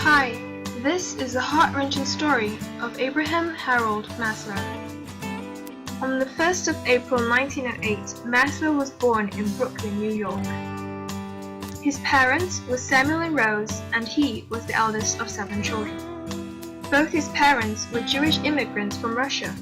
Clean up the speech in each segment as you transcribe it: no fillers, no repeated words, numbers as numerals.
Hi, this is the heart-wrenching story of Abraham Harold Maslow. On the 1st of April 1908, Maslow was born in Brooklyn, New York. His parents were Samuel and Rose, and he was the eldest of 7 children. Both his parents were Jewish immigrants from Russia.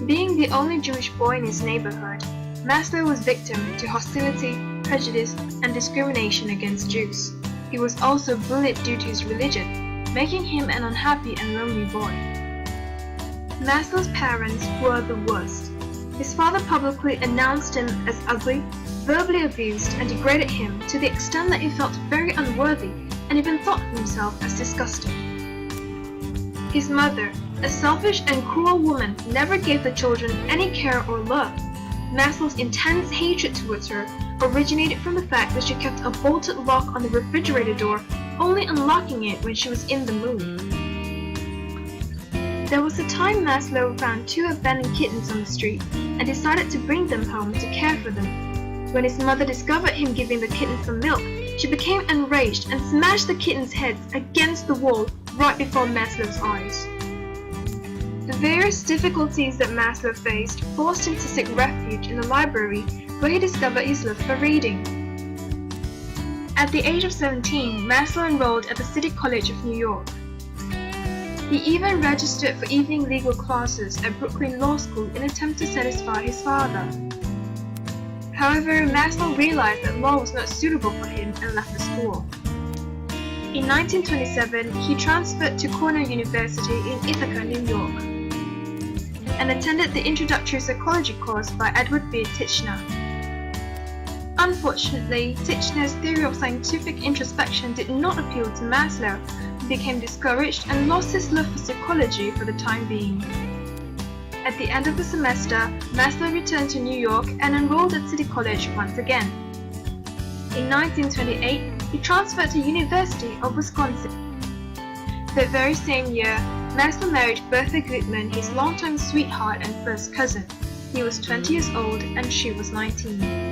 Being the only Jewish boy in his neighborhood, Maslow was victim to hostility, prejudice, and discrimination against Jews. He was also bullied due to his religion, making him an unhappy and lonely boy. Maslow's parents were the worst. His father publicly announced him as ugly, verbally abused, and degraded him to the extent that he felt very unworthy and even thought of himself as disgusting. His mother, a selfish and cruel woman, never gave the children any care or love. Maslow's intense hatred towards her originated from the fact that she kept a bolted lock on the refrigerator door, only unlocking it when she was in the mood. There was a time Maslow found 2 abandoned kittens on the street and decided to bring them home to care for them. When his mother discovered him giving the kittens some milk, she became enraged and smashed the kittens' heads against the wall right before Maslow's eyes. The various difficulties that Maslow faced forced him to seek refuge in the library, where he discovered his love for reading. At the age of 17, Maslow enrolled at the City College of New York. He even registered for evening legal classes at Brooklyn Law School in an attempt to satisfy his father. However, Maslow realized that law was not suitable for him and left the school. In 1927, he transferred to Cornell University in Ithaca, New York, and attended the Introductory Psychology course by Edward B. Titchener. Unfortunately, Titchener's theory of scientific introspection did not appeal to Maslow. He became discouraged and lost his love for psychology for the time being. At the end of the semester, Maslow returned to New York and enrolled at City College once again. In 1928, he transferred to University of Wisconsin. That very same year, Maslow married Bertha Goodman, his longtime sweetheart and first cousin. He was 20 years old and she was 19.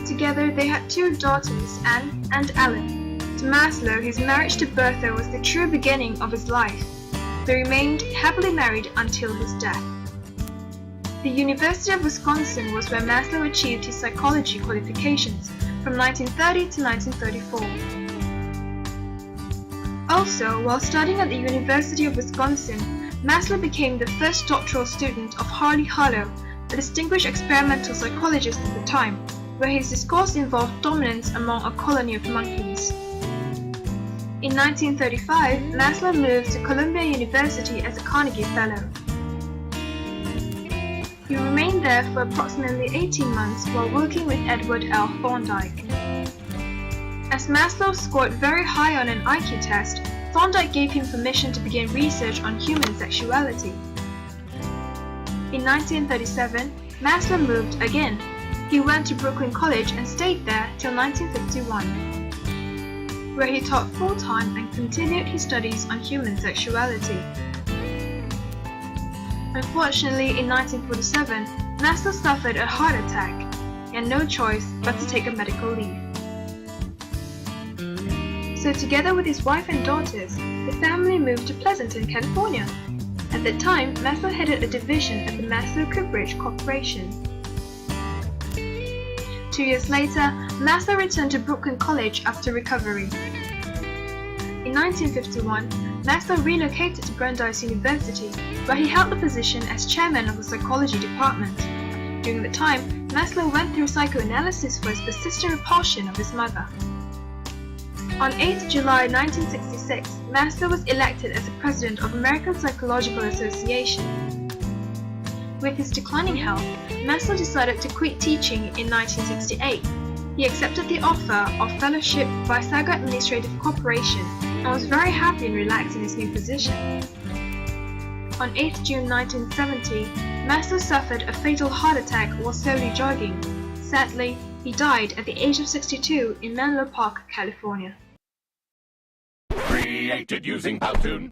Together, they had 2 daughters, Anne and Ellen. To Maslow, his marriage to Bertha was the true beginning of his life. They remained happily married until his death. The University of Wisconsin was where Maslow achieved his psychology qualifications from 1930 to 1934. Also, while studying at the University of Wisconsin, Maslow became the first doctoral student of Harley Harlow, a distinguished experimental psychologist at the time, where his discourse involved dominance among a colony of monkeys. In 1935, Maslow moved to Columbia University as a Carnegie Fellow. He remained there for approximately 18 months while working with Edward L. Thorndike. As Maslow scored very high on an IQ test, Thorndike gave him permission to begin research on human sexuality. In 1937, Maslow moved again. He went to Brooklyn College and stayed there till 1951, where he taught full-time and continued his studies on human sexuality. Unfortunately, in 1947, Maslow suffered a heart attack. He had no choice but to take a medical leave. So together with his wife and daughters, the family moved to Pleasanton, California. At that time, Maslow headed a division at the Maslow-Cooperage Corporation. 2 years later, Maslow returned to Brooklyn College after recovery. In 1951, Maslow relocated to Brandeis University, where he held the position as chairman of the psychology department. During the time, Maslow went through psychoanalysis for his persistent repulsion of his mother. On 8 July 1966, Maslow was elected as the president of American Psychological Association. With his declining health, Maslow decided to quit teaching in 1968. He accepted the offer of fellowship by Saga Administrative Corporation and was very happy and relaxed in his new position. On 8 June 1970, Maslow suffered a fatal heart attack while slowly jogging. Sadly, he died at the age of 62 in Menlo Park, California. Created using Powtoon.